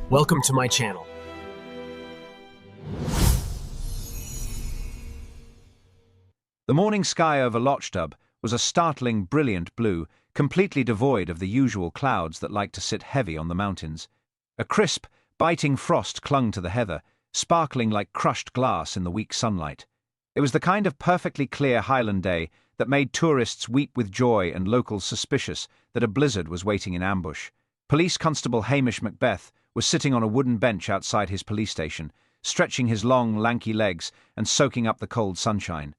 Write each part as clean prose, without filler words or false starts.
Welcome to my channel. The morning sky over Lochdub was a startling, brilliant blue, completely devoid of the usual clouds that like to sit heavy on the mountains. A crisp, biting frost clung to the heather, sparkling like crushed glass in the weak sunlight. It was the kind of perfectly clear Highland day that made tourists weep with joy and locals suspicious that a blizzard was waiting in ambush. Police Constable Hamish Macbeth was sitting on a wooden bench outside his police station, stretching his long, lanky legs and soaking up the cold sunshine.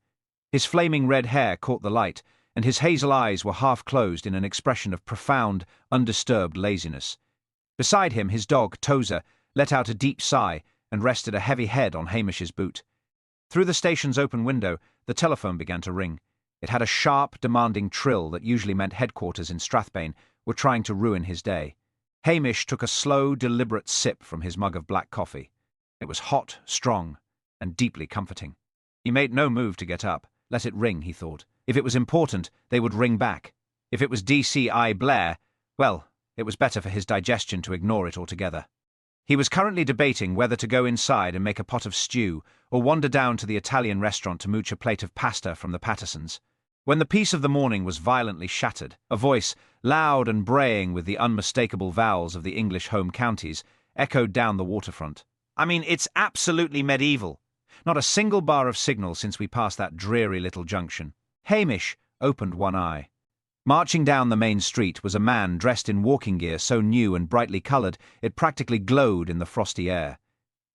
His flaming red hair caught the light, and his hazel eyes were half closed in an expression of profound, undisturbed laziness. Beside him, his dog, Tozer, let out a deep sigh and rested a heavy head on Hamish's boot. Through the station's open window, the telephone began to ring. It had a sharp, demanding trill that usually meant headquarters in Strathbane were trying to ruin his day. Hamish took a slow, deliberate sip from his mug of black coffee. It was hot, strong, and deeply comforting. He made no move to get up. Let it ring, he thought. If it was important, they would ring back. If it was DCI Blair, well, it was better for his digestion to ignore it altogether. He was currently debating whether to go inside and make a pot of stew or wander down to the Italian restaurant to mooch a plate of pasta from the Pattersons. When the peace of the morning was violently shattered, a voice, loud and braying with the unmistakable vowels of the English home counties, echoed down the waterfront. "I mean, it's absolutely medieval. Not a single bar of signal since we passed that dreary little junction." Hamish opened one eye. Marching down the main street was a man dressed in walking gear so new and brightly coloured it practically glowed in the frosty air.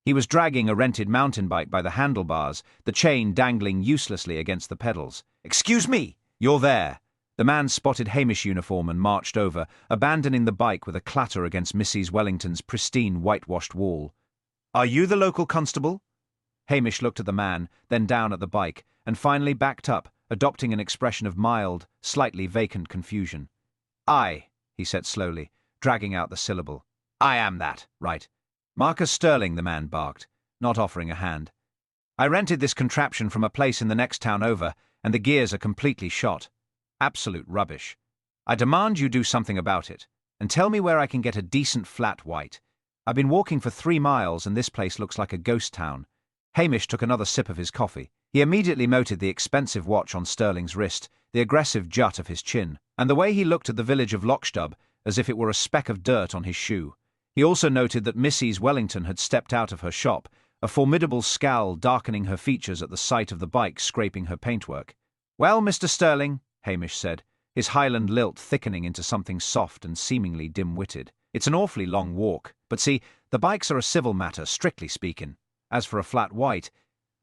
He was dragging a rented mountain bike by the handlebars, the chain dangling uselessly against the pedals. "Excuse me!" "You're there." The man spotted Hamish's uniform and marched over, abandoning the bike with a clatter against Mrs. Wellington's pristine whitewashed wall. "Are you the local constable?" Hamish looked at the man, then down at the bike, and finally backed up, adopting an expression of mild, slightly vacant confusion. "Aye," he said slowly, dragging out the syllable. "I am that, right." "Marcus Sterling," the man barked, not offering a hand. "I rented this contraption from a place in the next town over, and the gears are completely shot. Absolute rubbish. I demand you do something about it, and tell me where I can get a decent flat white. I've been walking for 3 miles, and this place looks like a ghost town." Hamish took another sip of his coffee. He immediately noted the expensive watch on Sterling's wrist, the aggressive jut of his chin, and the way he looked at the village of Lochdub as if it were a speck of dirt on his shoe. He also noted that Mrs. Wellington had stepped out of her shop, a formidable scowl darkening her features at the sight of the bike scraping her paintwork. "Well, Mr. Sterling," Hamish said, his Highland lilt thickening into something soft and seemingly dim-witted. "It's an awfully long walk, but see, the bikes are a civil matter, strictly speaking. As for a flat white,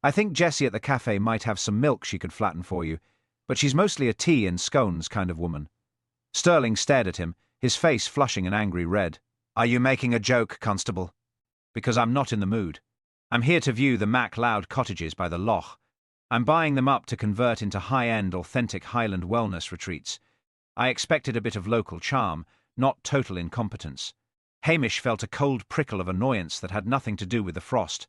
I think Jessie at the cafe might have some milk she could flatten for you, but she's mostly a tea and scones kind of woman." Sterling stared at him, his face flushing an angry red. "Are you making a joke, Constable?" "Because I'm not in the mood. I'm here to view the Macleod cottages by the loch. I'm buying them up to convert into high-end, authentic Highland wellness retreats. I expected a bit of local charm, not total incompetence." Hamish felt a cold prickle of annoyance that had nothing to do with the frost.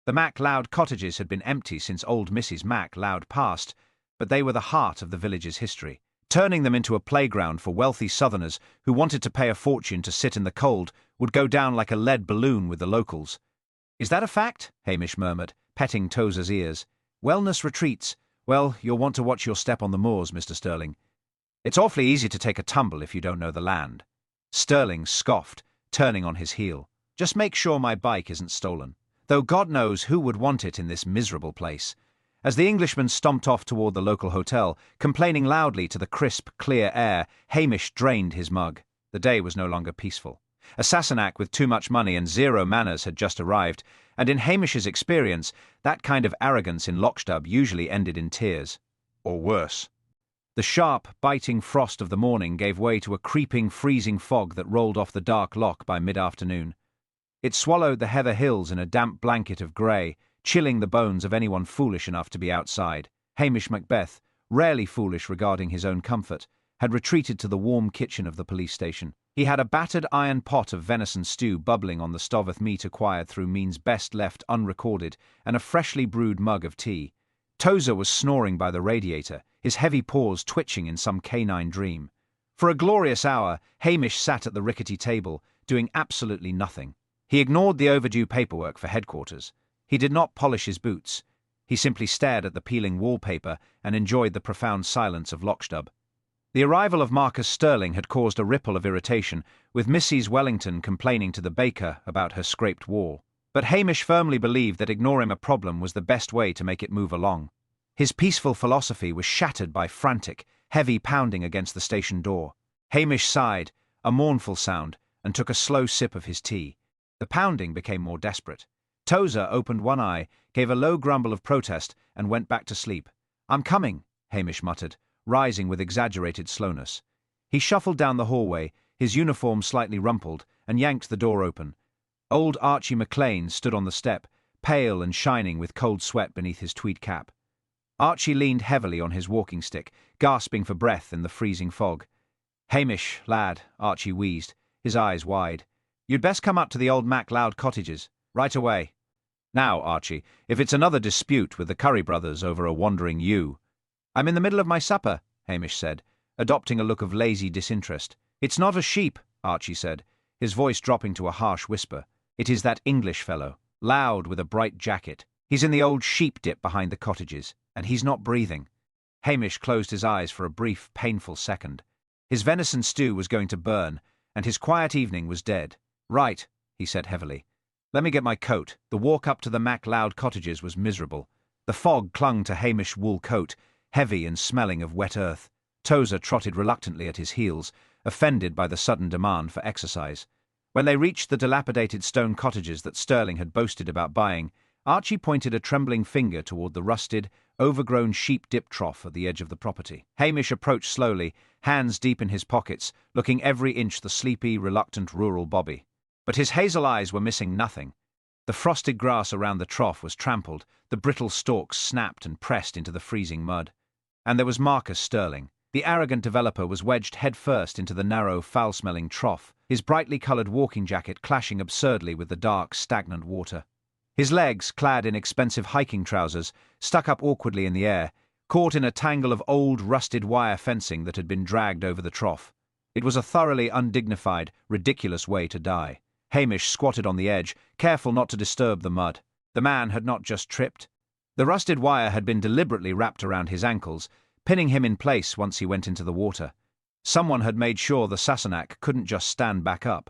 The Macleod cottages had been empty since old Mrs. Macleod passed, but they were the heart of the village's history. Turning them into a playground for wealthy southerners who wanted to pay a fortune to sit in the cold would go down like a lead balloon with the locals. "Is that a fact?" Hamish murmured, petting Tozer's ears. "Wellness retreats. Well, you'll want to watch your step on the moors, Mr. Sterling. It's awfully easy to take a tumble if you don't know the land." Sterling scoffed, turning on his heel. "Just make sure my bike isn't stolen. Though God knows who would want it in this miserable place." As the Englishman stomped off toward the local hotel, complaining loudly to the crisp, clear air, Hamish drained his mug. The day was no longer peaceful. A Sassenach with too much money and 0 manners had just arrived, and in Hamish's experience, that kind of arrogance in Lochdub usually ended in tears. Or worse. The sharp, biting frost of the morning gave way to a creeping, freezing fog that rolled off the dark loch by mid-afternoon. It swallowed the heather hills in a damp blanket of grey, chilling the bones of anyone foolish enough to be outside. Hamish Macbeth, rarely foolish regarding his own comfort, had retreated to the warm kitchen of the police station. He had a battered iron pot of venison stew bubbling on the stove of meat acquired through means best left unrecorded, and a freshly brewed mug of tea. Tozer was snoring by the radiator, his heavy paws twitching in some canine dream. For a glorious hour, Hamish sat at the rickety table, doing absolutely nothing. He ignored the overdue paperwork for headquarters. He did not polish his boots. He simply stared at the peeling wallpaper and enjoyed the profound silence of Lockstub. The arrival of Marcus Sterling had caused a ripple of irritation, with Mrs. Wellington complaining to the baker about her scraped wall. But Hamish firmly believed that ignoring a problem was the best way to make it move along. His peaceful philosophy was shattered by frantic, heavy pounding against the station door. Hamish sighed, a mournful sound, and took a slow sip of his tea. The pounding became more desperate. Tozer opened one eye, gave a low grumble of protest, and went back to sleep. "I'm coming," Hamish muttered, rising with exaggerated slowness. He shuffled down the hallway, his uniform slightly rumpled, and yanked the door open. Old Archie McLean stood on the step, pale and shining with cold sweat beneath his tweed cap. Archie leaned heavily on his walking stick, gasping for breath in the freezing fog. "Hamish, lad," Archie wheezed, his eyes wide. "You'd best come up to the old MacLeod cottages, right away." "Now, Archie, if it's another dispute with the Curry brothers over a wandering ewe—" "I'm in the middle of my supper," Hamish said, adopting a look of lazy disinterest. "It's not a sheep," Archie said, his voice dropping to a harsh whisper. "It is that English fellow, loud with a bright jacket. He's in the old sheep dip behind the cottages, and he's not breathing." Hamish closed his eyes for a brief, painful second. His venison stew was going to burn, and his quiet evening was dead. "Right," he said heavily. "Let me get my coat." The walk up to the MacLeod cottages was miserable. The fog clung to Hamish's wool coat, heavy and smelling of wet earth. Tozer trotted reluctantly at his heels, offended by the sudden demand for exercise. When they reached the dilapidated stone cottages that Sterling had boasted about buying, Archie pointed a trembling finger toward the rusted, overgrown sheep dip trough at the edge of the property. Hamish approached slowly, hands deep in his pockets, looking every inch the sleepy, reluctant rural bobby. But his hazel eyes were missing nothing. The frosted grass around the trough was trampled, the brittle stalks snapped and pressed into the freezing mud. And there was Marcus Sterling. The arrogant developer was wedged headfirst into the narrow, foul-smelling trough, his brightly coloured walking jacket clashing absurdly with the dark, stagnant water. His legs, clad in expensive hiking trousers, stuck up awkwardly in the air, caught in a tangle of old, rusted wire fencing that had been dragged over the trough. It was a thoroughly undignified, ridiculous way to die. Hamish squatted on the edge, careful not to disturb the mud. The man had not just tripped. The rusted wire had been deliberately wrapped around his ankles, pinning him in place once he went into the water. Someone had made sure the Sassenach couldn't just stand back up.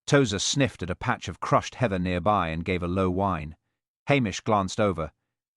Tozer sniffed at a patch of crushed heather nearby and gave a low whine. Hamish glanced over.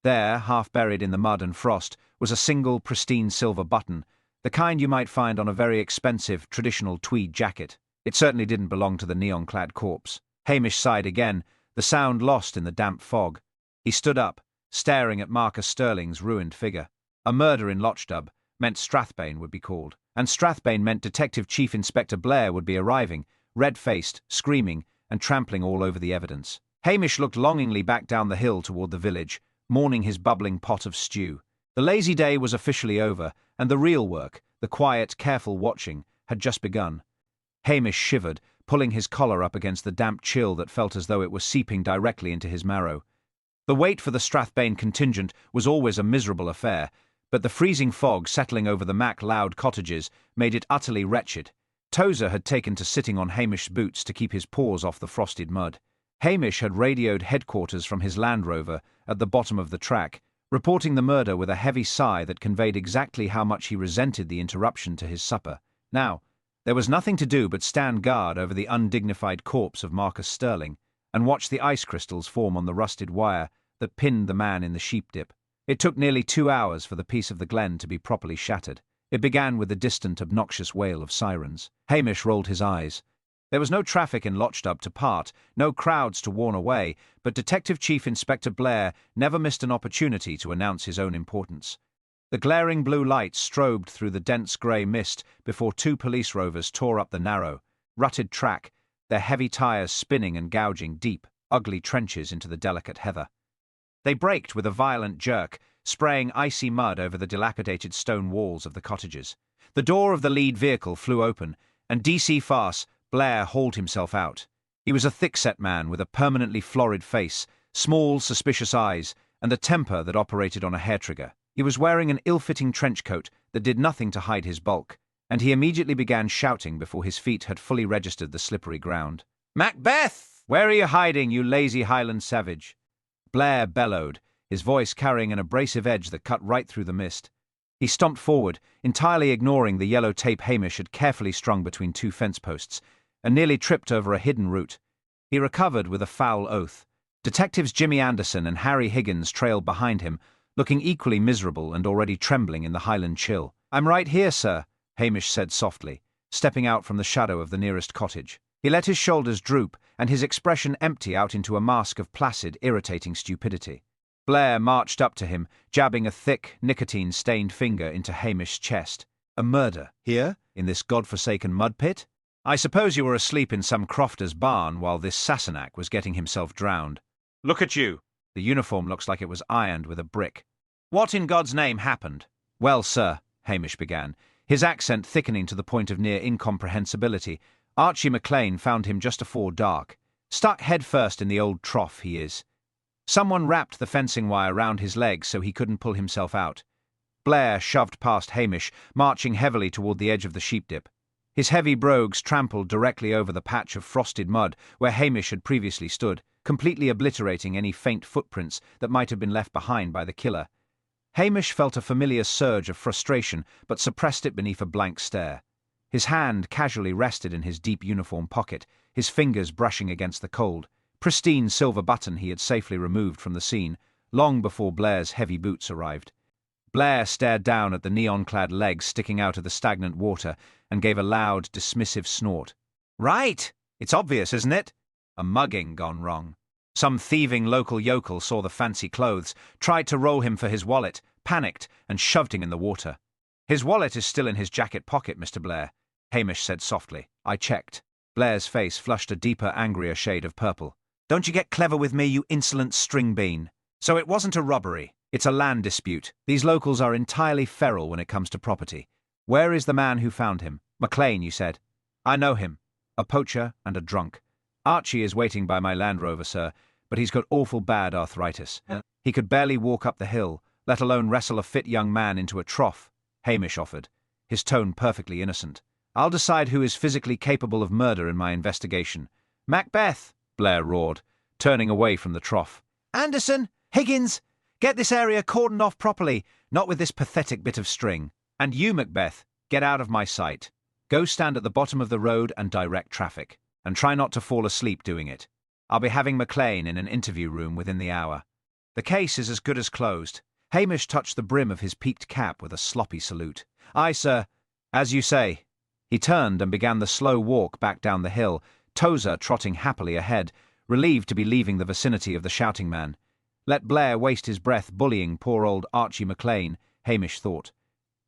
There, half buried in the mud and frost, was a single, pristine silver button, the kind you might find on a very expensive, traditional tweed jacket. It certainly didn't belong to the neon-clad corpse. Hamish sighed again, the sound lost in the damp fog. He stood up, staring at Marcus Sterling's ruined figure. A murder in Lochstub meant Strathbane would be called, and Strathbane meant Detective Chief Inspector Blair would be arriving, red-faced, screaming, and trampling all over the evidence. Hamish looked longingly back down the hill toward the village, mourning his bubbling pot of stew. The lazy day was officially over, and the real work, the quiet, careful watching, had just begun. Hamish shivered, pulling his collar up against the damp chill that felt as though it was seeping directly into his marrow. The wait for the Strathbane contingent was always a miserable affair, but the freezing fog settling over the MacLeod cottages made it utterly wretched. Tozer had taken to sitting on Hamish's boots to keep his paws off the frosted mud. Hamish had radioed headquarters from his Land Rover at the bottom of the track, reporting the murder with a heavy sigh that conveyed exactly how much he resented the interruption to his supper. Now, there was nothing to do but stand guard over the undignified corpse of Marcus Sterling and watch the ice crystals form on the rusted wire that pinned the man in the sheep dip. It took nearly 2 hours for the peace of the glen to be properly shattered. It began with the distant, obnoxious wail of sirens. Hamish rolled his eyes. There was no traffic in Lochstub to part, no crowds to warn away, but Detective Chief Inspector Blair never missed an opportunity to announce his own importance. The glaring blue lights strobed through the dense grey mist before 2 police rovers tore up the narrow, rutted track, their heavy tyres spinning and gouging deep, ugly trenches into the delicate heather. They braked with a violent jerk, spraying icy mud over the dilapidated stone walls of the cottages. The door of the lead vehicle flew open, and DC Farce, Blair, hauled himself out. He was a thick-set man with a permanently florid face, small, suspicious eyes, and a temper that operated on a hair-trigger. He was wearing an ill-fitting trench coat that did nothing to hide his bulk, and he immediately began shouting before his feet had fully registered the slippery ground. "Macbeth! "Where are you hiding, you lazy Highland savage?" Blair bellowed, his voice carrying an abrasive edge that cut right through the mist. He stomped forward, entirely ignoring the yellow tape Hamish had carefully strung between two fence posts, and nearly tripped over a hidden root. He recovered with a foul oath. Detectives Jimmy Anderson and Harry Higgins trailed behind him, looking equally miserable and already trembling in the Highland chill. "I'm right here, sir," Hamish said softly, stepping out from the shadow of the nearest cottage. He let his shoulders droop and his expression empty out into a mask of placid, irritating stupidity. Blair marched up to him, jabbing a thick, nicotine-stained finger into Hamish's chest. "A murder? Here? In this godforsaken mud pit? I suppose you were asleep in some crofter's barn while this Sassenach was getting himself drowned. Look at you. The uniform looks like it was ironed with a brick. What in God's name happened?" "Well, sir," Hamish began, his accent thickening to the point of near incomprehensibility, "Archie McLean found him just afore dark. Stuck head first in the old trough, he is. Someone wrapped the fencing wire round his legs so he couldn't pull himself out." Blair shoved past Hamish, marching heavily toward the edge of the sheep dip. His heavy brogues trampled directly over the patch of frosted mud where Hamish had previously stood, completely obliterating any faint footprints that might have been left behind by the killer. Hamish felt a familiar surge of frustration, but suppressed it beneath a blank stare. His hand casually rested in his deep uniform pocket, his fingers brushing against the cold, pristine silver button he had safely removed from the scene, long before Blair's heavy boots arrived. Blair stared down at the neon-clad legs sticking out of the stagnant water and gave a loud, dismissive snort. "Right! It's obvious, isn't it? A mugging gone wrong. Some thieving local yokel saw the fancy clothes, tried to roll him for his wallet, panicked, and shoved him in the water. His wallet is still in his jacket pocket, Mr. Blair," Hamish said softly. "I checked." Blair's face flushed a deeper, angrier shade of purple. "Don't you get clever with me, you insolent string bean. So it wasn't a robbery. It's a land dispute. These locals are entirely feral when it comes to property. Where is the man who found him? McLean, you said." "I know him. A poacher and a drunk. Archie is waiting by my Land Rover, sir, but he's got awful bad arthritis. He could barely walk up the hill, let alone wrestle a fit young man into a trough," Hamish offered, his tone perfectly innocent. "I'll decide who is physically capable of murder in my investigation." "Macbeth!" Blair roared, turning away from the trough. "Anderson! Higgins! Get this area cordoned off properly, not with this pathetic bit of string. And you, Macbeth, get out of my sight. Go stand at the bottom of the road and direct traffic, and try not to fall asleep doing it. I'll be having McLean in an interview room within the hour. The case is as good as closed." Hamish touched the brim of his peaked cap with a sloppy salute. "Aye, sir. As you say." He turned and began the slow walk back down the hill, Tozer trotting happily ahead, relieved to be leaving the vicinity of the shouting man. Let Blair waste his breath bullying poor old Archie McLean, Hamish thought.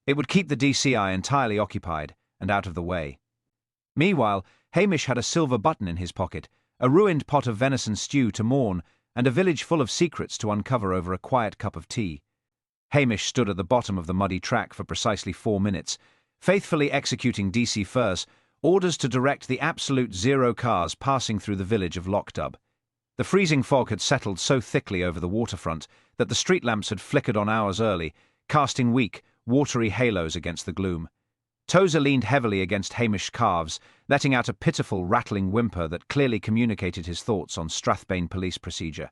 It would keep the DCI entirely occupied and out of the way. Meanwhile, Hamish had a silver button in his pocket, a ruined pot of venison stew to mourn, and a village full of secrets to uncover over a quiet cup of tea. Hamish stood at the bottom of the muddy track for precisely 4 minutes, faithfully executing DC Firs' orders to direct the absolute zero cars passing through the village of Lockdub. The freezing fog had settled so thickly over the waterfront that the street lamps had flickered on hours early, casting weak, watery halos against the gloom. Tozer leaned heavily against Hamish's calves, letting out a pitiful, rattling whimper that clearly communicated his thoughts on Strathbane police procedure.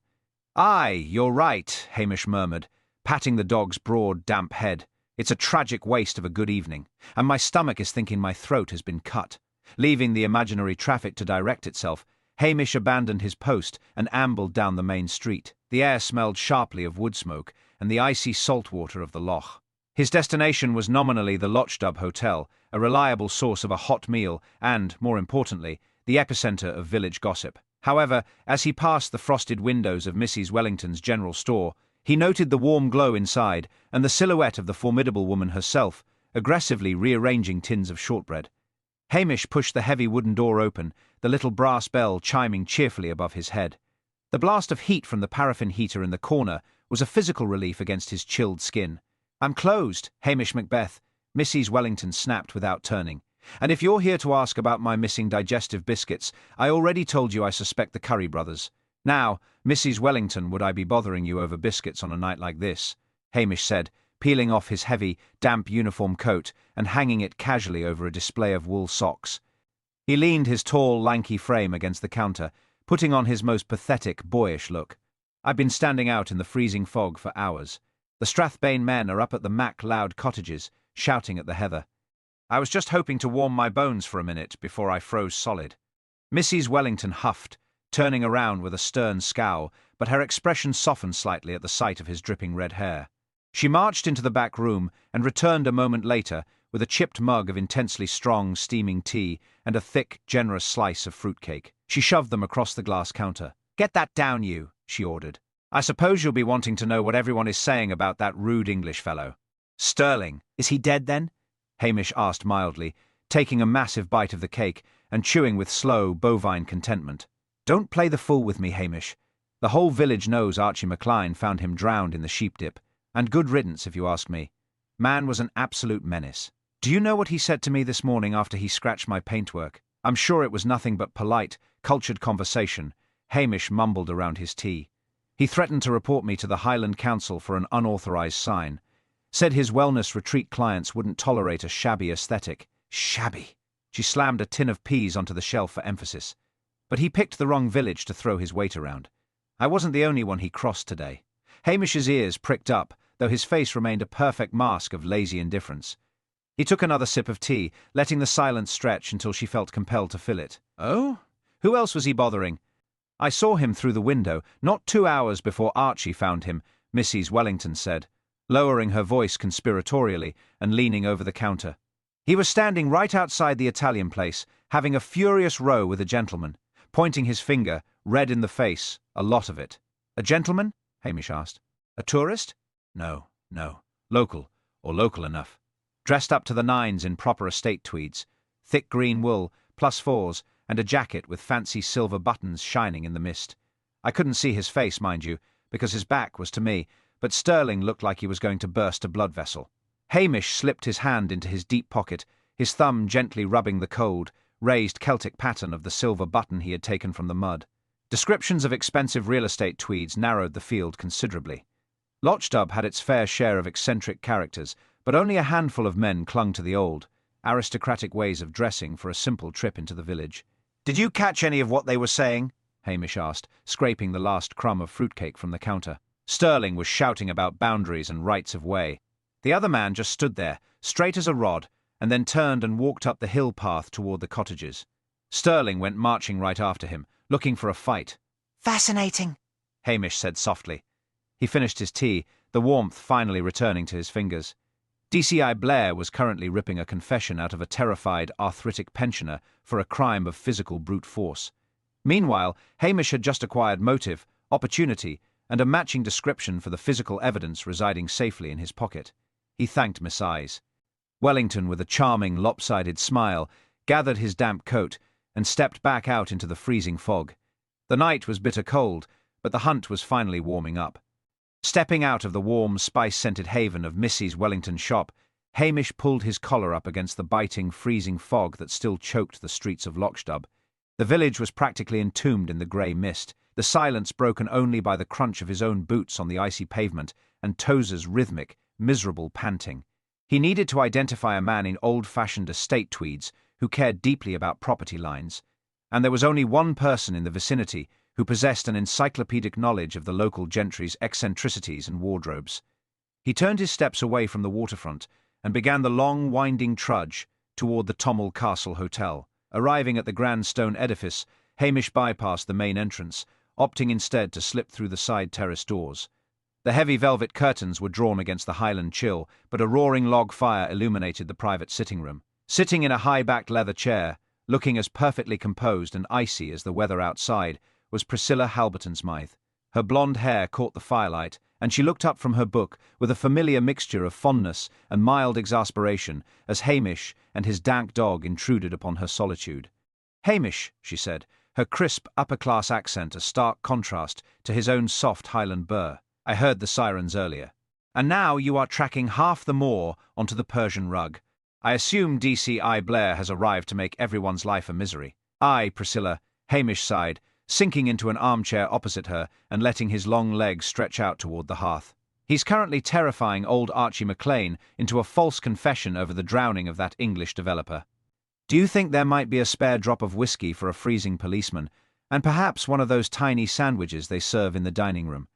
"Aye, you're right," Hamish murmured, patting the dog's broad, damp head. "It's a tragic waste of a good evening, and my stomach is thinking my throat has been cut." Leaving the imaginary traffic to direct itself, Hamish abandoned his post and ambled down the main street. The air smelled sharply of wood smoke and the icy salt water of the loch. His destination was nominally the Lochstub Hotel, a reliable source of a hot meal and, more importantly, the epicenter of village gossip. However, as he passed the frosted windows of Mrs. Wellington's general store, he noted the warm glow inside and the silhouette of the formidable woman herself, aggressively rearranging tins of shortbread. Hamish pushed the heavy wooden door open, the little brass bell chiming cheerfully above his head. The blast of heat from the paraffin heater in the corner was a physical relief against his chilled skin. "I'm closed, Hamish Macbeth," Mrs. Wellington snapped without turning. "And if you're here to ask about my missing digestive biscuits, I already told you I suspect the Curry brothers. Now, Mrs. Wellington, would I be bothering you over biscuits on a night like this?" Hamish said, peeling off his heavy, damp uniform coat and hanging it casually over a display of wool socks. He leaned his tall, lanky frame against the counter, putting on his most pathetic, boyish look. "I've been standing out in the freezing fog for hours. The Strathbane men are up at the Macleod cottages, shouting at the heather. I was just hoping to warm my bones for a minute before I froze solid." Mrs. Wellington huffed, turning around with a stern scowl, but her expression softened slightly at the sight of his dripping red hair. She marched into the back room and returned a moment later with a chipped mug of intensely strong, steaming tea and a thick, generous slice of fruitcake. She shoved them across the glass counter. "Get that down, you," she ordered. "I suppose you'll be wanting to know what everyone is saying about that rude English fellow." "Sterling, is he dead then?" Hamish asked mildly, taking a massive bite of the cake and chewing with slow, bovine contentment. "Don't play the fool with me, Hamish. The whole village knows Archie McLean found him drowned in the sheep dip, and good riddance if you ask me. Man was an absolute menace. Do you know what he said to me this morning after he scratched my paintwork? I'm sure it was nothing but polite, cultured conversation." Hamish mumbled around his tea. "He threatened to report me to the Highland Council for an unauthorized sign. Said his wellness retreat clients wouldn't tolerate a shabby aesthetic." "Shabby!" She slammed a tin of peas onto the shelf for emphasis. "But he picked the wrong village to throw his weight around. I wasn't the only one he crossed today." Hamish's ears pricked up, though his face remained a perfect mask of lazy indifference. He took another sip of tea, letting the silence stretch until she felt compelled to fill it. "Oh? Who else was he bothering?" "I saw him through the window, not 2 hours before Archie found him," Mrs. Wellington said, lowering her voice conspiratorially and leaning over the counter. "He was standing right outside the Italian place, having a furious row with a gentleman, pointing his finger, red in the face, a lot of it." "A gentleman?" Hamish asked. "A tourist?" No. Local, or local enough. Dressed up to the nines in proper estate tweeds, thick green wool, +4s, and a jacket with fancy silver buttons shining in the mist. I couldn't see his face, mind you, because his back was to me, but Sterling looked like he was going to burst a blood vessel." Hamish slipped his hand into his deep pocket, his thumb gently rubbing the cold, raised Celtic pattern of the silver button he had taken from the mud. Descriptions of expensive real estate tweeds narrowed the field considerably. Lochdub had its fair share of eccentric characters, but only a handful of men clung to the old, aristocratic ways of dressing for a simple trip into the village. "Did you catch any of what they were saying?" Hamish asked, scraping the last crumb of fruitcake from the counter. Sterling was shouting about boundaries and rights of way. The other man just stood there, straight as a rod, and then turned and walked up the hill path toward the cottages. Sterling went marching right after him, looking for a fight. "Fascinating," Hamish said softly. He finished his tea, the warmth finally returning to his fingers. DCI Blair was currently ripping a confession out of a terrified, arthritic pensioner for a crime of physical brute force. Meanwhile, Hamish had just acquired motive, opportunity, and a matching description for the physical evidence residing safely in his pocket. He thanked Miss Eyes. Wellington, with a charming, lopsided smile, gathered his damp coat and stepped back out into the freezing fog. The night was bitter cold, but the hunt was finally warming up. Stepping out of the warm, spice-scented haven of Mrs. Wellington's shop, Hamish pulled his collar up against the biting, freezing fog that still choked the streets of Lochdub. The village was practically entombed in the grey mist, the silence broken only by the crunch of his own boots on the icy pavement and Tozer's rhythmic, miserable panting. He needed to identify a man in old-fashioned estate tweeds who cared deeply about property lines, and there was only one person in the vicinity who possessed an encyclopedic knowledge of the local gentry's eccentricities and wardrobes. He turned his steps away from the waterfront and began the long, winding trudge toward the Tommel Castle Hotel. Arriving at the grand stone edifice, Hamish bypassed the main entrance, opting instead to slip through the side terrace doors. The heavy velvet curtains were drawn against the Highland chill, but a roaring log fire illuminated the private sitting room. Sitting in a high-backed leather chair, looking as perfectly composed and icy as the weather outside, was Priscilla Halberton Smythe. Her blonde hair caught the firelight, and she looked up from her book with a familiar mixture of fondness and mild exasperation as Hamish and his dank dog intruded upon her solitude. "Hamish," she said, her crisp, upper-class accent a stark contrast to his own soft Highland burr. "I heard the sirens earlier. And now you are tracking half the moor onto the Persian rug. I assume DCI Blair has arrived to make everyone's life a misery." "Aye, Priscilla," Hamish sighed, sinking into an armchair opposite her and letting his long legs stretch out toward the hearth. "He's currently terrifying old Archie McLean into a false confession over the drowning of that English developer. Do you think there might be a spare drop of whiskey for a freezing policeman, and perhaps one of those tiny sandwiches they serve in the dining room.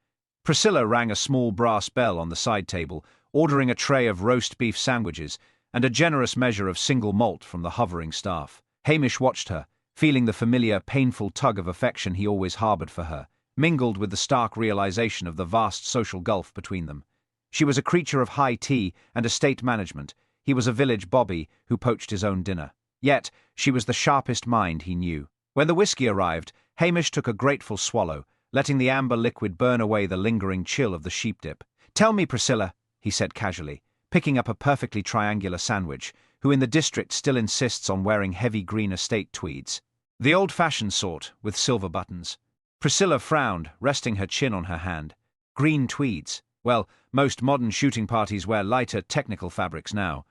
Priscilla rang a small brass bell on the side table, ordering a tray of roast beef sandwiches and a generous measure of single malt from the hovering staff. Hamish watched her, feeling the familiar, painful tug of affection he always harbored for her, mingled with the stark realization of the vast social gulf between them. She was a creature of high tea and estate management. He was a village bobby who poached his own dinner. Yet, she was the sharpest mind he knew. When the whiskey arrived, Hamish took a grateful swallow, letting the amber liquid burn away the lingering chill of the sheep dip. "Tell me, Priscilla," he said casually, picking up a perfectly triangular sandwich, who in the district still insists on wearing heavy green estate tweeds. The old-fashioned sort, with silver buttons. Priscilla frowned, resting her chin on her hand. Green tweeds. Well, most modern shooting parties wear lighter, technical fabrics now.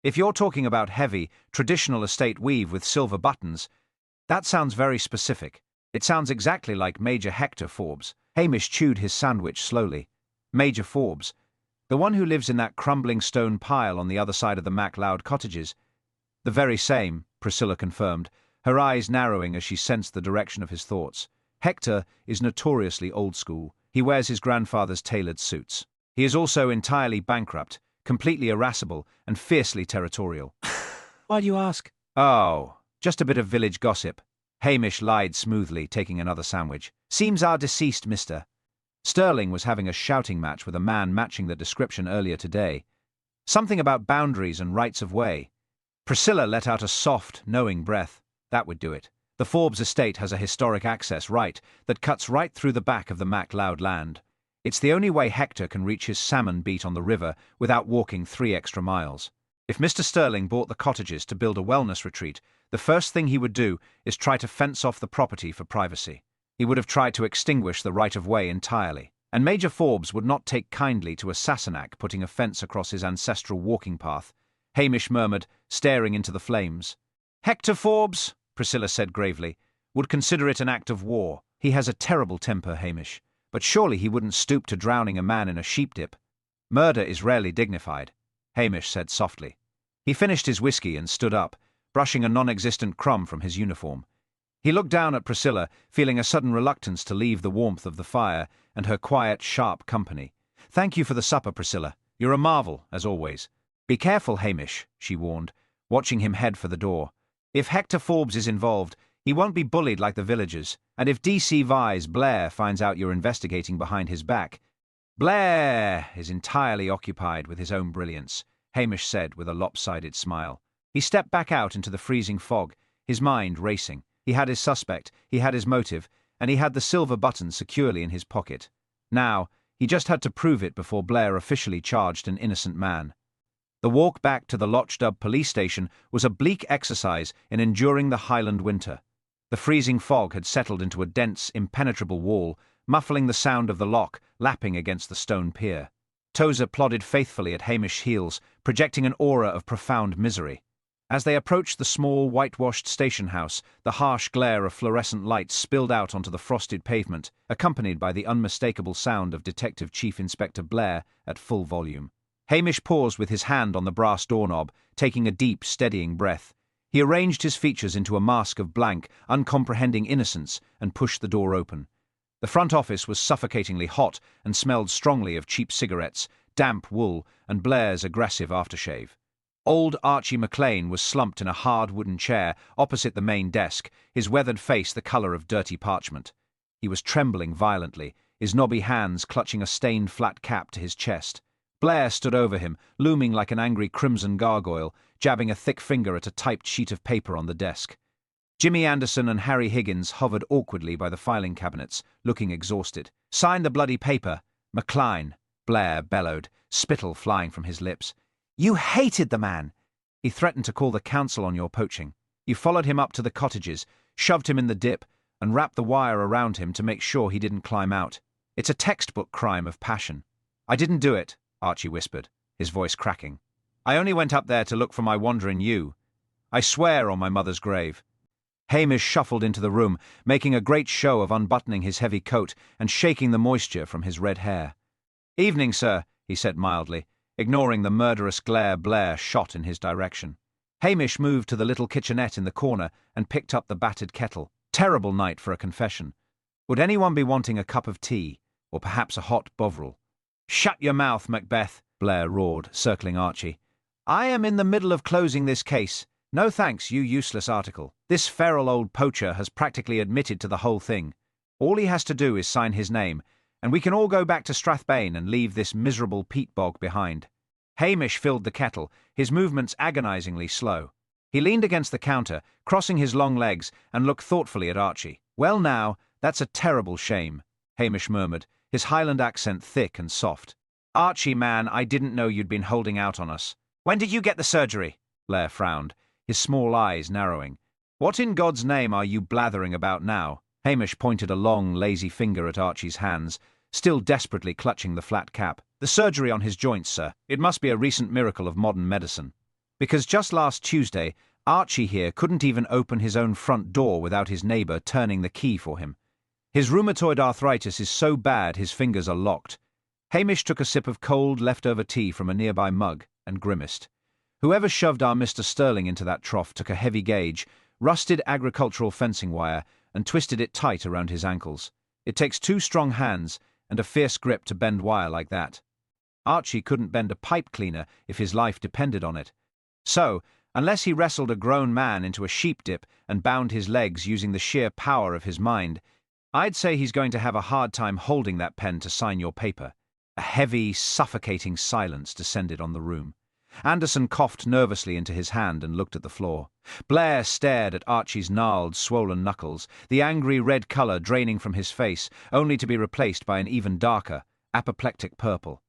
If you're talking about heavy, traditional estate weave with silver buttons, that sounds very specific. It sounds exactly like Major Hector Forbes. Hamish chewed his sandwich slowly. Major Forbes. The one who lives in that crumbling stone pile on the other side of the MacLeod cottages. The very same, Priscilla confirmed, her eyes narrowing as she sensed the direction of his thoughts. Hector is notoriously old school. He wears his grandfather's tailored suits. He is also entirely bankrupt, completely irascible, and fiercely territorial. Why do you ask? Oh, just a bit of village gossip. Hamish lied smoothly, taking another sandwich. Seems our deceased Mr. Sterling was having a shouting match with a man matching the description earlier today. Something about boundaries and rights of way. Priscilla let out a soft, knowing breath. That would do it. The Forbes estate has a historic access right that cuts right through the back of the MacLeod land. It's the only way Hector can reach his salmon beat on the river without walking 3 extra miles. If Mr. Sterling bought the cottages to build a wellness retreat, the first thing he would do is try to fence off the property for privacy. He would have tried to extinguish the right of way entirely. And Major Forbes would not take kindly to a Sassenach putting a fence across his ancestral walking path. Hamish murmured, staring into the flames. Hector Forbes, Priscilla said gravely, would consider it an act of war. He has a terrible temper, Hamish. But surely he wouldn't stoop to drowning a man in a sheep dip. Murder is rarely dignified, Hamish said softly. He finished his whiskey and stood up, brushing a non-existent crumb from his uniform. He looked down at Priscilla, feeling a sudden reluctance to leave the warmth of the fire and her quiet, sharp company. Thank you for the supper, Priscilla. You're a marvel, as always. Be careful, Hamish, she warned, watching him head for the door. If Hector Forbes is involved, he won't be bullied like the villagers, and if DC Vice Blair finds out you're investigating behind his back— Blair is entirely occupied with his own brilliance, Hamish said with a lopsided smile. He stepped back out into the freezing fog, his mind racing. He had his suspect, he had his motive, and he had the silver button securely in his pocket. Now, he just had to prove it before Blair officially charged an innocent man. The walk back to the Lochdub police station was a bleak exercise in enduring the Highland winter. The freezing fog had settled into a dense, impenetrable wall, muffling the sound of the lock lapping against the stone pier. Tozer plodded faithfully at Hamish's heels, projecting an aura of profound misery. As they approached the small, whitewashed station house, the harsh glare of fluorescent lights spilled out onto the frosted pavement, accompanied by the unmistakable sound of Detective Chief Inspector Blair at full volume. Hamish paused with his hand on the brass doorknob, taking a deep, steadying breath. He arranged his features into a mask of blank, uncomprehending innocence and pushed the door open. The front office was suffocatingly hot and smelled strongly of cheap cigarettes, damp wool, and Blair's aggressive aftershave. Old Archie McLean was slumped in a hard wooden chair opposite the main desk, his weathered face the colour of dirty parchment. He was trembling violently, his knobby hands clutching a stained flat cap to his chest. Blair stood over him, looming like an angry crimson gargoyle, jabbing a thick finger at a typed sheet of paper on the desk. Jimmy Anderson and Harry Higgins hovered awkwardly by the filing cabinets, looking exhausted. "Sign the bloody paper, McLean," Blair bellowed, spittle flying from his lips. "You hated the man! He threatened to call the council on your poaching. You followed him up to the cottages, shoved him in the dip, and wrapped the wire around him to make sure he didn't climb out. It's a textbook crime of passion." "I didn't do it," Archie whispered, his voice cracking. "I only went up there to look for my wandering ewe. I swear on my mother's grave." Hamish shuffled into the room, making a great show of unbuttoning his heavy coat and shaking the moisture from his red hair. "Evening, sir," he said mildly, ignoring the murderous glare Blair shot in his direction. Hamish moved to the little kitchenette in the corner and picked up the battered kettle. Terrible night for a confession. Would anyone be wanting a cup of tea, or perhaps a hot bovril? "Shut your mouth, Macbeth," Blair roared, circling Archie. "I am in the middle of closing this case. No thanks, you useless article. This feral old poacher has practically admitted to the whole thing. All he has to do is sign his name, and we can all go back to Strathbane and leave this miserable peat bog behind." Hamish filled the kettle, his movements agonizingly slow. He leaned against the counter, crossing his long legs, and looked thoughtfully at Archie. "Well now, that's a terrible shame," Hamish murmured, his Highland accent thick and soft. "Archie, man, I didn't know you'd been holding out on us." "When did you get the surgery?" Blair frowned, his small eyes narrowing. "What in God's name are you blathering about now?" Hamish pointed a long, lazy finger at Archie's hands, still desperately clutching the flat cap. "The surgery on his joints, sir. It must be a recent miracle of modern medicine. Because just last Tuesday, Archie here couldn't even open his own front door without his neighbour turning the key for him. His rheumatoid arthritis is so bad his fingers are locked." Hamish took a sip of cold, leftover tea from a nearby mug and grimaced. Whoever shoved our Mr. Sterling into that trough took a heavy gauge, rusted agricultural fencing wire, and twisted it tight around his ankles. It takes 2 strong hands and a fierce grip to bend wire like that. Archie couldn't bend a pipe cleaner if his life depended on it. So, unless he wrestled a grown man into a sheep dip and bound his legs using the sheer power of his mind, I'd say he's going to have a hard time holding that pen to sign your paper. A heavy, suffocating silence descended on the room. Anderson coughed nervously into his hand and looked at the floor. Blair stared at Archie's gnarled, swollen knuckles, the angry red colour draining from his face, only to be replaced by an even darker, apoplectic purple.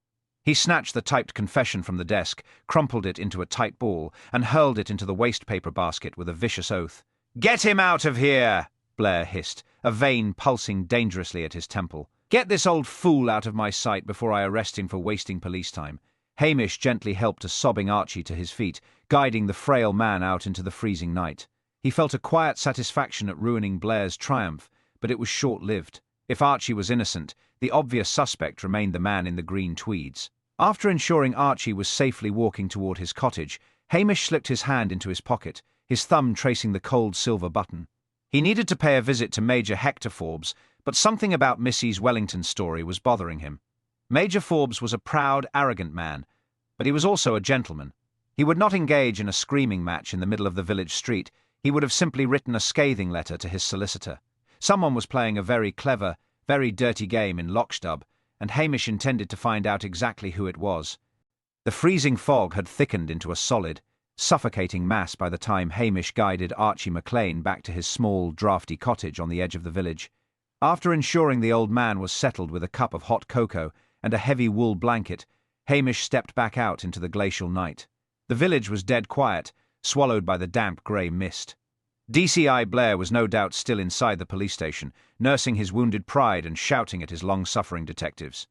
He snatched the typed confession from the desk, crumpled it into a tight ball, and hurled it into the waste-paper basket with a vicious oath. "Get him out of here!" Blair hissed, a vein pulsing dangerously at his temple. "Get this old fool out of my sight before I arrest him for wasting police time." Hamish gently helped a sobbing Archie to his feet, guiding the frail man out into the freezing night. He felt a quiet satisfaction at ruining Blair's triumph, but it was short-lived. If Archie was innocent, the obvious suspect remained the man in the green tweeds. After ensuring Archie was safely walking toward his cottage, Hamish slipped his hand into his pocket, his thumb tracing the cold silver button. He needed to pay a visit to Major Hector Forbes, but something about Mrs. Wellington's story was bothering him. Major Forbes was a proud, arrogant man, but he was also a gentleman. He would not engage in a screaming match in the middle of the village street. He would have simply written a scathing letter to his solicitor. Someone was playing a very clever, very dirty game in Lochstub, and Hamish intended to find out exactly who it was. The freezing fog had thickened into a solid, suffocating mass by the time Hamish guided Archie McLean back to his small, draughty cottage on the edge of the village. After ensuring the old man was settled with a cup of hot cocoa and a heavy wool blanket, Hamish stepped back out into the glacial night. The village was dead quiet, swallowed by the damp grey mist. DCI Blair was no doubt still inside the police station, nursing his wounded pride and shouting at his long-suffering detectives.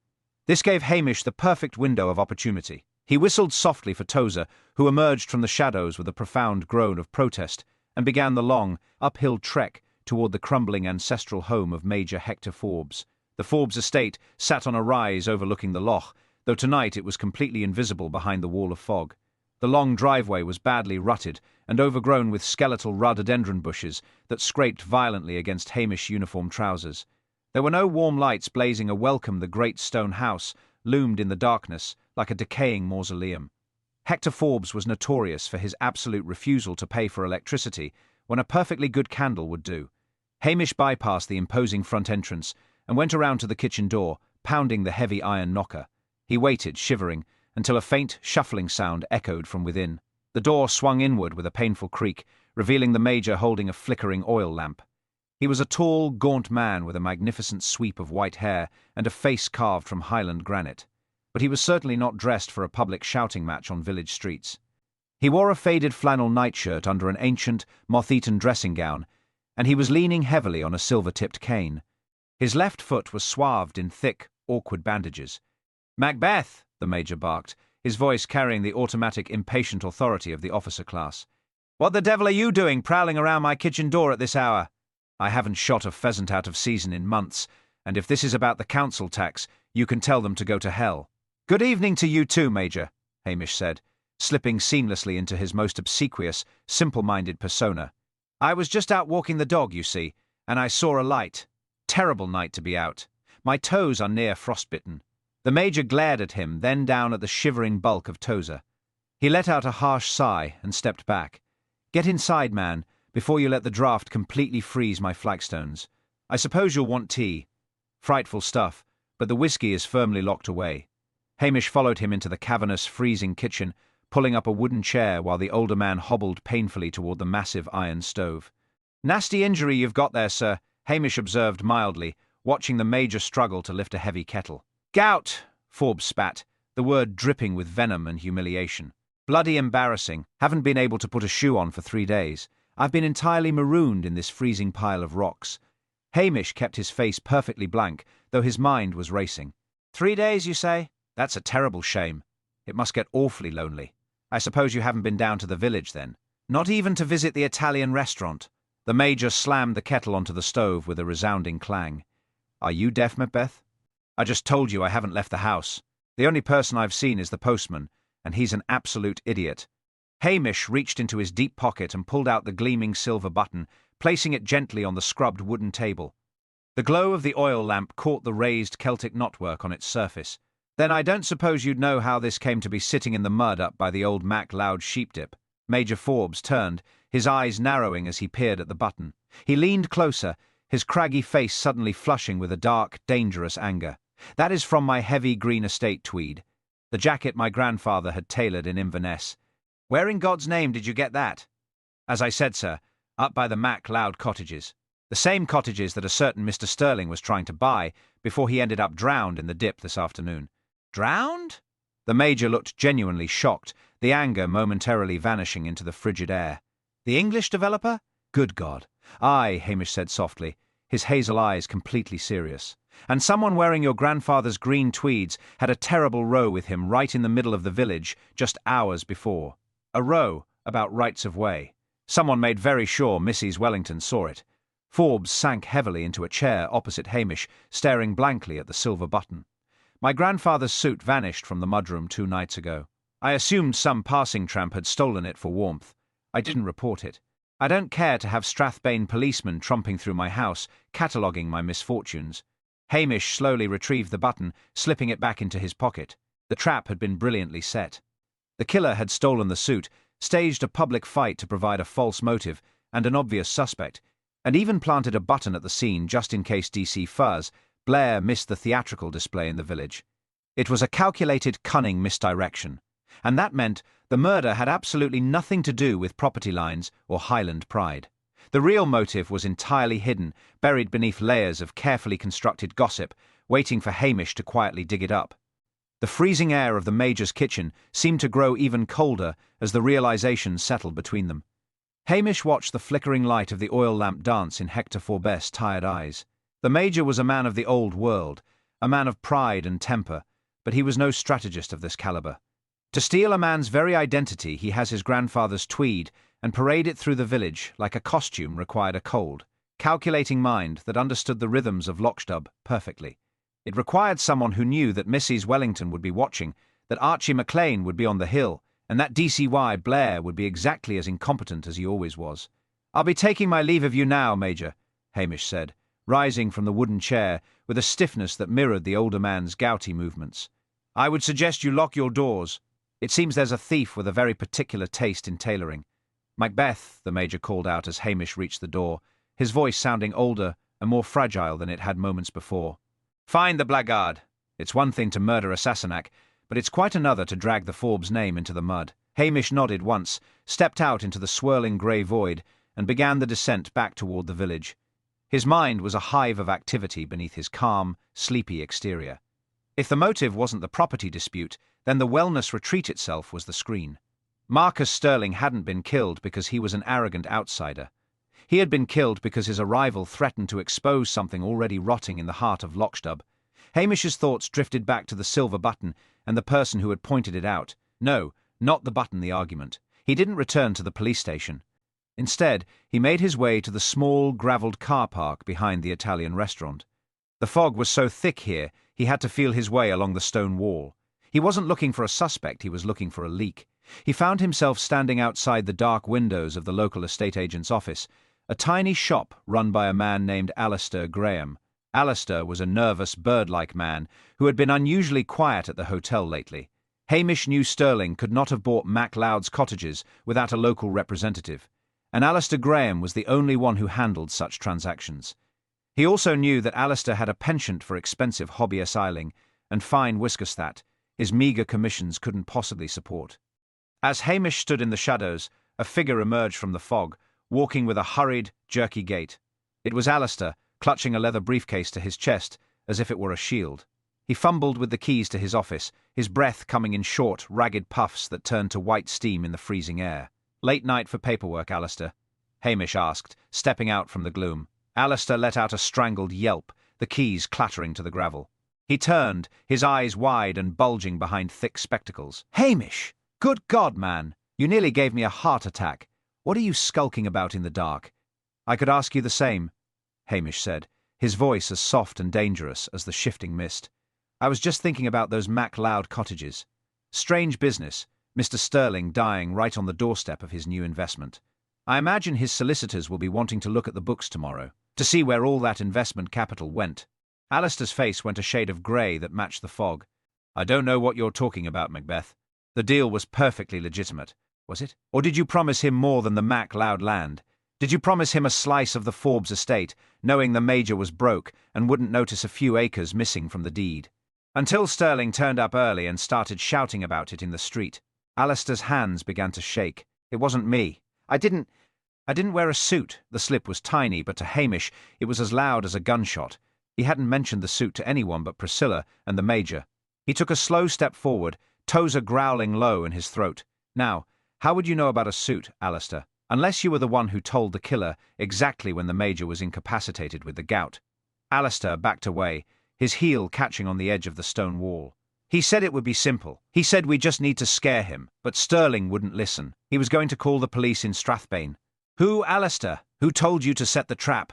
This gave Hamish the perfect window of opportunity. He whistled softly for Tozer, who emerged from the shadows with a profound groan of protest, and began the long, uphill trek toward the crumbling ancestral home of Major Hector Forbes. The Forbes estate sat on a rise overlooking the loch, though tonight it was completely invisible behind the wall of fog. The long driveway was badly rutted and overgrown with skeletal rhododendron bushes that scraped violently against Hamish uniform trousers. There were no warm lights blazing a welcome. The great stone house loomed in the darkness like a decaying mausoleum. Hector Forbes was notorious for his absolute refusal to pay for electricity when a perfectly good candle would do. Hamish bypassed the imposing front entrance and went around to the kitchen door, pounding the heavy iron knocker. He waited, shivering, until a faint, shuffling sound echoed from within. The door swung inward with a painful creak, revealing the Major holding a flickering oil lamp. He was a tall, gaunt man with a magnificent sweep of white hair and a face carved from Highland granite. But he was certainly not dressed for a public shouting match on village streets. He wore a faded flannel nightshirt under an ancient, moth-eaten dressing gown, and he was leaning heavily on a silver-tipped cane. His left foot was swathed in thick, awkward bandages. "Macbeth!" the Major barked, his voice carrying the automatic, impatient authority of the officer class. "What the devil are you doing prowling around my kitchen door at this hour? I haven't shot a pheasant out of season in months, and if this is about the council tax, you can tell them to go to hell." "Good evening to you too, Major," Hamish said, slipping seamlessly into his most obsequious, simple-minded persona. "I was just out walking the dog, you see, and I saw a light. Terrible night to be out. My toes are near frostbitten. The Major glared at him, then down at the shivering bulk of Tozer. He let out a harsh sigh and stepped back. Get inside, man, before you let the draught completely freeze my flagstones. I suppose you'll want tea. Frightful stuff, but the whiskey is firmly locked away. Hamish followed him into the cavernous, freezing kitchen, pulling up a wooden chair while the older man hobbled painfully toward the massive iron stove. Nasty injury you've got there, sir, Hamish observed mildly, watching the Major struggle to lift a heavy kettle. Gout, Forbes spat, the word dripping with venom and humiliation. Bloody embarrassing. Haven't been able to put a shoe on for 3 days. I've been entirely marooned in this freezing pile of rocks. Hamish kept his face perfectly blank, though his mind was racing. 3 days, you say? That's a terrible shame. It must get awfully lonely. I suppose you haven't been down to the village, then? Not even to visit the Italian restaurant? The Major slammed the kettle onto the stove with a resounding clang. Are you deaf, Macbeth? I just told you I haven't left the house. The only person I've seen is the postman, and he's an absolute idiot. Hamish reached into his deep pocket and pulled out the gleaming silver button, placing it gently on the scrubbed wooden table. The glow of the oil lamp caught the raised Celtic knotwork on its surface. Then I don't suppose you'd know how this came to be sitting in the mud up by the old Mac Loud sheepdip. Major Forbes turned, his eyes narrowing as he peered at the button. He leaned closer, his craggy face suddenly flushing with a dark, dangerous anger. That is from my heavy green estate tweed, the jacket my grandfather had tailored in Inverness. Where in God's name did you get that? As I said, sir, up by the Mac Loud cottages. The same cottages that a certain Mr. Sterling was trying to buy before he ended up drowned in the dip this afternoon. Drowned? The Major looked genuinely shocked, the anger momentarily vanishing into the frigid air. The English developer? Good God. Aye, Hamish said softly, his hazel eyes completely serious. And someone wearing your grandfather's green tweeds had a terrible row with him right in the middle of the village just hours before. A row about rights of way. Someone made very sure Mrs. Wellington saw it. Forbes sank heavily into a chair opposite Hamish, staring blankly at the silver button. My grandfather's suit vanished from the mudroom 2 nights ago. I assumed some passing tramp had stolen it for warmth. I didn't report it. I don't care to have Strathbane policemen tromping through my house, cataloguing my misfortunes. Hamish slowly retrieved the button, slipping it back into his pocket. The trap had been brilliantly set. The killer had stolen the suit, staged a public fight to provide a false motive and an obvious suspect, and even planted a button at the scene just in case DC Fuzz, Blair, missed the theatrical display in the village. It was a calculated, cunning misdirection, and that meant the murder had absolutely nothing to do with property lines or Highland pride. The real motive was entirely hidden, buried beneath layers of carefully constructed gossip, waiting for Hamish to quietly dig it up. The freezing air of the Major's kitchen seemed to grow even colder as the realization settled between them. Hamish watched the flickering light of the oil lamp dance in Hector Forbes' tired eyes. The Major was a man of the old world, a man of pride and temper, but he was no strategist of this caliber. To steal a man's very identity, he has his grandfather's tweed and parade it through the village like a costume required a cold, calculating mind that understood the rhythms of Lochstub perfectly. It required someone who knew that Mrs. Wellington would be watching, that Archie MacLean would be on the hill, and that DCY Blair would be exactly as incompetent as he always was. I'll be taking my leave of you now, Major, Hamish said, rising from the wooden chair with a stiffness that mirrored the older man's gouty movements. I would suggest you lock your doors. It seems there's a thief with a very particular taste in tailoring. Macbeth, the Major called out as Hamish reached the door, his voice sounding older and more fragile than it had moments before. Find the blackguard. It's one thing to murder a Sassenach, but it's quite another to drag the Forbes name into the mud. Hamish nodded once, stepped out into the swirling grey void, and began the descent back toward the village. His mind was a hive of activity beneath his calm, sleepy exterior. If the motive wasn't the property dispute, then the wellness retreat itself was the screen. Marcus Sterling hadn't been killed because he was an arrogant outsider. He had been killed because his arrival threatened to expose something already rotting in the heart of Lochstub. Hamish's thoughts drifted back to the silver button and the person who had pointed it out. No, not the button, the argument. He didn't return to the police station. Instead, he made his way to the small, gravelled car park behind the Italian restaurant. The fog was so thick here, he had to feel his way along the stone wall. He wasn't looking for a suspect, he was looking for a leak. He found himself standing outside the dark windows of the local estate agent's office, a tiny shop run by a man named Alistair Graham. Alistair was a nervous, bird-like man who had been unusually quiet at the hotel lately. Hamish knew Sterling could not have bought MacLeod's cottages without a local representative, and Alistair Graham was the only one who handled such transactions. He also knew that Alistair had a penchant for expensive hobby asyling and fine whiskers that his meagre commissions couldn't possibly support. As Hamish stood in the shadows, a figure emerged from the fog, walking with a hurried, jerky gait. It was Alistair, clutching a leather briefcase to his chest as if it were a shield. He fumbled with the keys to his office, his breath coming in short, ragged puffs that turned to white steam in the freezing air. "Late night for paperwork, Alistair?" Hamish asked, stepping out from the gloom. Alistair let out a strangled yelp, the keys clattering to the gravel. He turned, his eyes wide and bulging behind thick spectacles. "Hamish! Good God, man! You nearly gave me a heart attack. What are you skulking about in the dark?" "I could ask you the same," Hamish said, his voice as soft and dangerous as the shifting mist. "I was just thinking about those MacLeod cottages. Strange business, Mr. Sterling dying right on the doorstep of his new investment. I imagine his solicitors will be wanting to look at the books tomorrow, to see where all that investment capital went." Alistair's face went a shade of grey that matched the fog. "I don't know what you're talking about, Macbeth. The deal was perfectly legitimate, was it? Or did you promise him more than the MacLeod land? Did you promise him a slice of the Forbes estate, knowing the Major was broke and wouldn't notice a few acres missing from the deed? Until Sterling turned up early and started shouting about it in the street." Alistair's hands began to shake. "It wasn't me. I didn't wear a suit." The slip was tiny, but to Hamish it was as loud as a gunshot. He hadn't mentioned the suit to anyone but Priscilla and the Major. He took a slow step forward, Tozer growling low in his throat. "Now, how would you know about a suit, Alistair? Unless you were the one who told the killer exactly when the Major was incapacitated with the gout." Alistair backed away, his heel catching on the edge of the stone wall. "He said it would be simple. He said we just need to scare him, but Sterling wouldn't listen. He was going to call the police in Strathbane." "Who, Alistair? Who told you to set the trap?"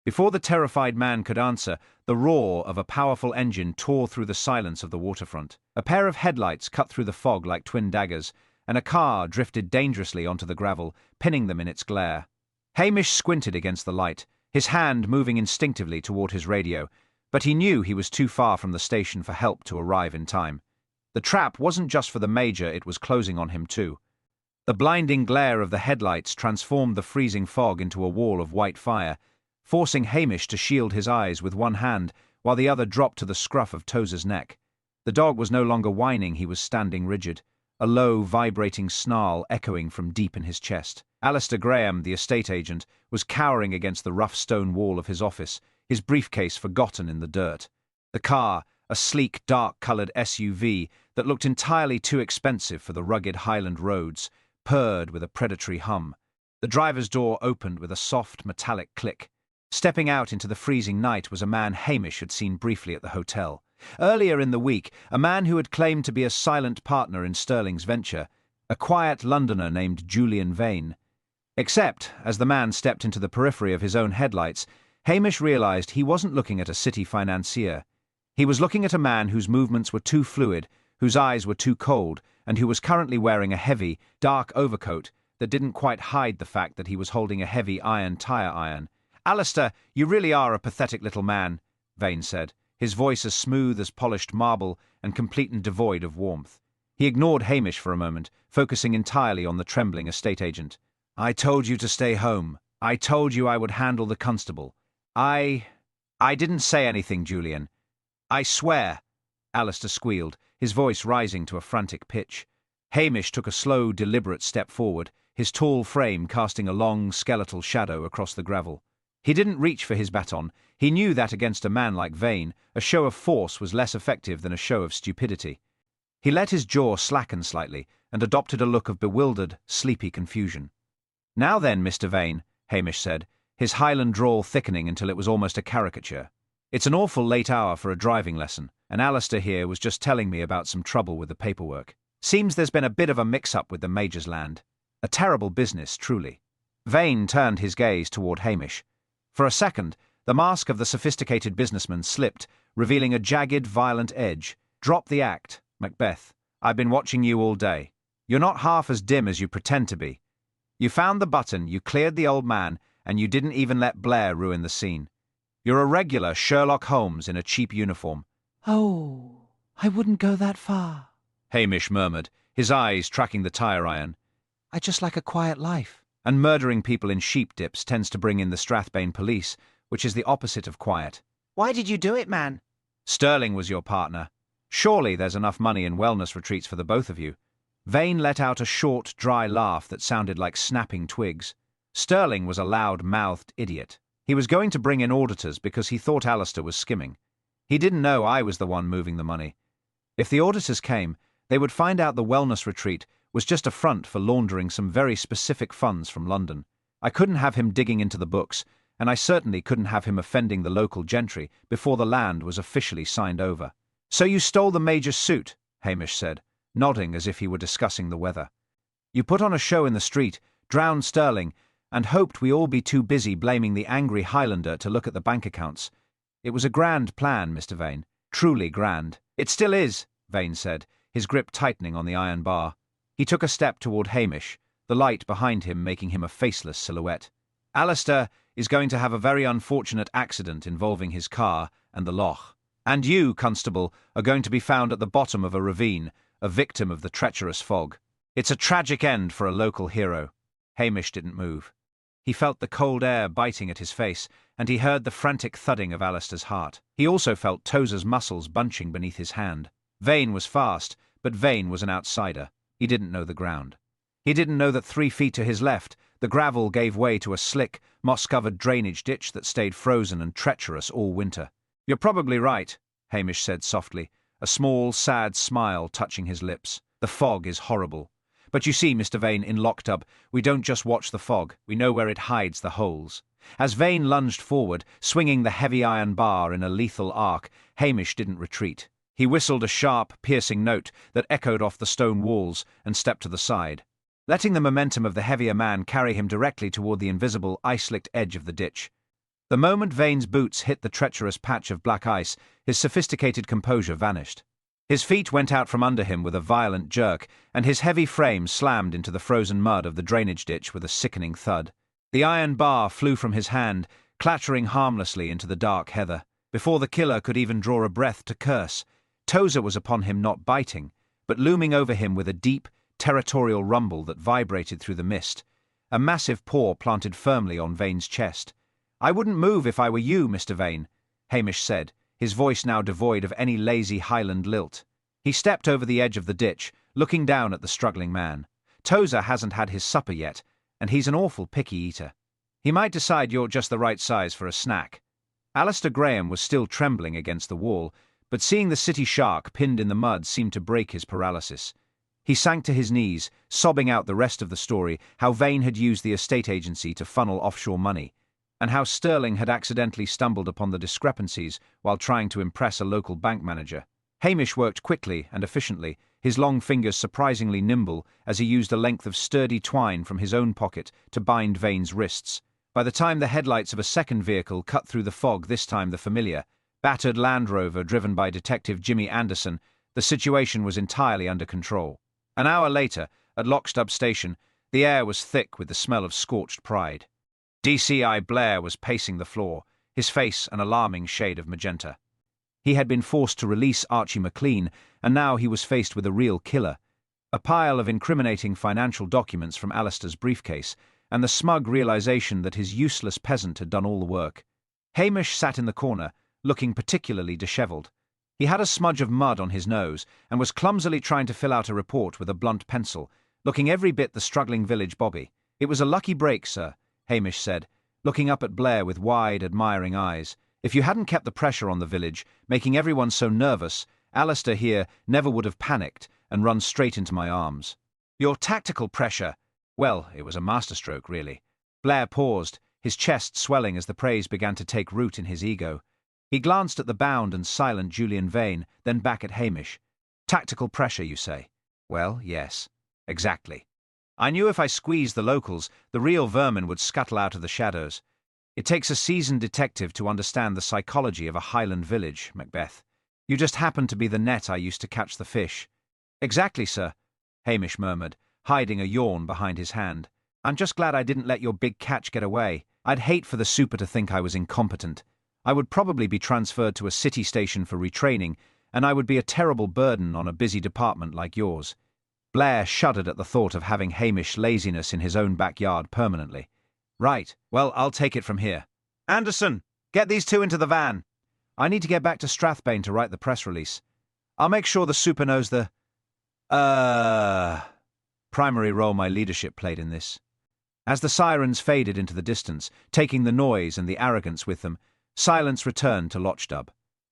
Before the terrified man could answer, the roar of a powerful engine tore through the silence of the waterfront. A pair of headlights cut through the fog like twin daggers, and a car drifted dangerously onto the gravel, pinning them in its glare. Hamish squinted against the light, his hand moving instinctively toward his radio, but he knew he was too far from the station for help to arrive in time. The trap wasn't just for the Major, it was closing on him too. The blinding glare of the headlights transformed the freezing fog into a wall of white fire, forcing Hamish to shield his eyes with one hand while the other dropped to the scruff of Tozer's neck. The dog was no longer whining, he was standing rigid, a low, vibrating snarl echoing from deep in his chest. Alistair Graham, the estate agent, was cowering against the rough stone wall of his office, his briefcase forgotten in the dirt. The car, a sleek, dark-coloured SUV that looked entirely too expensive for the rugged Highland roads, purred with a predatory hum. The driver's door opened with a soft, metallic click. Stepping out into the freezing night was a man Hamish had seen briefly at the hotel. Earlier in the week, a man who had claimed to be a silent partner in Sterling's venture, a quiet Londoner named Julian Vane. Except, as the man stepped into the periphery of his own headlights, Hamish realised he wasn't looking at a city financier. He was looking at a man whose movements were too fluid, whose eyes were too cold, and who was currently wearing a heavy, dark overcoat that didn't quite hide the fact that he was holding a heavy iron tire iron. "Alistair, you really are a pathetic little man," Vane said, his voice as smooth as polished marble and complete and devoid of warmth. He ignored Hamish for a moment, focusing entirely on the trembling estate agent. "I told you to stay home. I told you I would handle the constable. I didn't say anything, Julian. I swear," Alistair squealed, his voice rising to a frantic pitch. Hamish took a slow, deliberate step forward, his tall frame casting a long, skeletal shadow across the gravel. He didn't reach for his baton. He knew that against a man like Vane, a show of force was less effective than a show of stupidity. He let his jaw slacken slightly and adopted a look of bewildered, sleepy confusion. "Now then, Mr. Vane," Hamish said, his Highland drawl thickening until it was almost a caricature. "It's an awful late hour for a driving lesson, and Alistair here was just telling me about some trouble with the paperwork. Seems there's been a bit of a mix-up with the Major's land. A terrible business, truly." Vane turned his gaze toward Hamish. For a second, the mask of the sophisticated businessman slipped, revealing a jagged, violent edge. "Drop the act, Macbeth. I've been watching you all day. You're not half as dim as you pretend to be. You found the button, you cleared the old man, and you didn't even let Blair ruin the scene. You're a regular Sherlock Holmes in a cheap uniform." "Oh, I wouldn't go that far," Hamish murmured, his eyes tracking the tire iron. "I just like a quiet life." "And murdering people in sheep dips tends to bring in the Strathbane police, which is the opposite of quiet." "Why did you do it, man?" "Sterling was your partner. Surely there's enough money in wellness retreats for the both of you." Vane let out a short, dry laugh that sounded like snapping twigs. Sterling was a loud-mouthed idiot. He was going to bring in auditors because he thought Alistair was skimming. He didn't know I was the one moving the money. If the auditors came, they would find out the wellness retreat was just a front for laundering some very specific funds from London. I couldn't have him digging into the books, and I certainly couldn't have him offending the local gentry before the land was officially signed over. "So you stole the Major's suit," Hamish said, nodding as if he were discussing the weather. "You put on a show in the street, drowned Sterling, and hoped we all be too busy blaming the angry Highlander to look at the bank accounts. It was a grand plan, Mr. Vane. Truly grand." "It still is," Vane said, his grip tightening on the iron bar. He took a step toward Hamish, the light behind him making him a faceless silhouette. "Alistair is going to have a very unfortunate accident involving his car and the loch. And you, Constable, are going to be found at the bottom of a ravine, a victim of the treacherous fog. It's a tragic end for a local hero." Hamish didn't move. He felt the cold air biting at his face, and he heard the frantic thudding of Alistair's heart. He also felt Tozer's muscles bunching beneath his hand. Vane was fast, but Vane was an outsider. He didn't know the ground. He didn't know that 3 feet to his left, the gravel gave way to a slick, moss-covered drainage ditch that stayed frozen and treacherous all winter. "You're probably right," Hamish said softly, a small, sad smile touching his lips. "The fog is horrible. But you see, Mr. Vane, in Locked-Up, we don't just watch the fog, we know where it hides the holes." As Vane lunged forward, swinging the heavy iron bar in a lethal arc, Hamish didn't retreat. He whistled a sharp, piercing note that echoed off the stone walls and stepped to the side, letting the momentum of the heavier man carry him directly toward the invisible, ice-licked edge of the ditch. The moment Vane's boots hit the treacherous patch of black ice, his sophisticated composure vanished. His feet went out from under him with a violent jerk, and his heavy frame slammed into the frozen mud of the drainage ditch with a sickening thud. The iron bar flew from his hand, clattering harmlessly into the dark heather. Before the killer could even draw a breath to curse, Tozer was upon him, not biting, but looming over him with a deep, territorial rumble that vibrated through the mist, a massive paw planted firmly on Vane's chest. "I wouldn't move if I were you, Mr. Vane," Hamish said, his voice now devoid of any lazy Highland lilt. He stepped over the edge of the ditch, looking down at the struggling man. "Tozer hasn't had his supper yet, and he's an awful picky eater. He might decide you're just the right size for a snack." Alistair Graham was still trembling against the wall, but seeing the city shark pinned in the mud seemed to break his paralysis. He sank to his knees, sobbing out the rest of the story, how Vane had used the estate agency to funnel offshore money, and how Sterling had accidentally stumbled upon the discrepancies while trying to impress a local bank manager. Hamish worked quickly and efficiently, his long fingers surprisingly nimble as he used a length of sturdy twine from his own pocket to bind Vane's wrists. By the time the headlights of a second vehicle cut through the fog, this time the familiar, battered Land Rover driven by Detective Jimmy Anderson, the situation was entirely under control. An hour later, at Lockstub Station, the air was thick with the smell of scorched pride. DCI Blair was pacing the floor, his face an alarming shade of magenta. He had been forced to release Archie McLean, and now he was faced with a real killer. A pile of incriminating financial documents from Alistair's briefcase, and the smug realization that his useless peasant had done all the work. Hamish sat in the corner, looking particularly dishevelled. He had a smudge of mud on his nose, and was clumsily trying to fill out a report with a blunt pencil, looking every bit the struggling village bobby. "It was a lucky break, sir," Hamish said, looking up at Blair with wide, admiring eyes. "If you hadn't kept the pressure on the village, making everyone so nervous, Alistair here never would have panicked and run straight into my arms. Your tactical pressure—" Well, it was a masterstroke, really. Blair paused, his chest swelling as the praise began to take root in his ego. He glanced at the bound and silent Julian Vane, then back at Hamish. "Tactical pressure, you say? Well, yes. Exactly. I knew if I squeezed the locals, the real vermin would scuttle out of the shadows. It takes a seasoned detective to understand the psychology of a Highland village, Macbeth. You just happened to be the net I used to catch the fish." "Exactly, sir," Hamish murmured, hiding a yawn behind his hand. "I'm just glad I didn't let your big catch get away. I'd hate for the super to think I was incompetent. I would probably be transferred to a city station for retraining, and I would be a terrible burden on a busy department like yours. Blair shuddered at the thought of having Hamish laziness in his own backyard permanently. Right, well, I'll take it from here. Anderson, get these two into the van. I need to get back to Strathbane to write the press release. I'll make sure the super knows the primary role my leadership played in this. As the sirens faded into the distance, taking the noise and the arrogance with them, silence returned to Lochdub.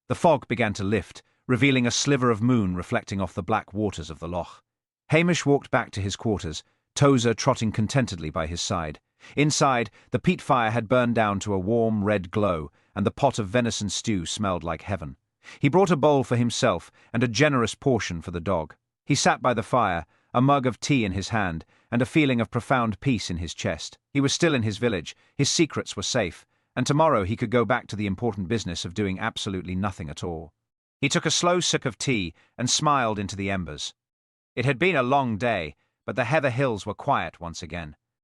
The fog began to lift, revealing a sliver of moon reflecting off the black waters of the loch. Hamish walked back to his quarters, Tozer trotting contentedly by his side. Inside, the peat fire had burned down to a warm red glow, and the pot of venison stew smelled like heaven. He brought a bowl for himself and a generous portion for the dog. He sat by the fire, a mug of tea in his hand, and a feeling of profound peace in his chest. He was still in his village, his secrets were safe, and tomorrow he could go back to the important business of doing absolutely nothing at all. He took a slow sip of tea and smiled into the embers. It had been a long day, but the heather hills were quiet once again.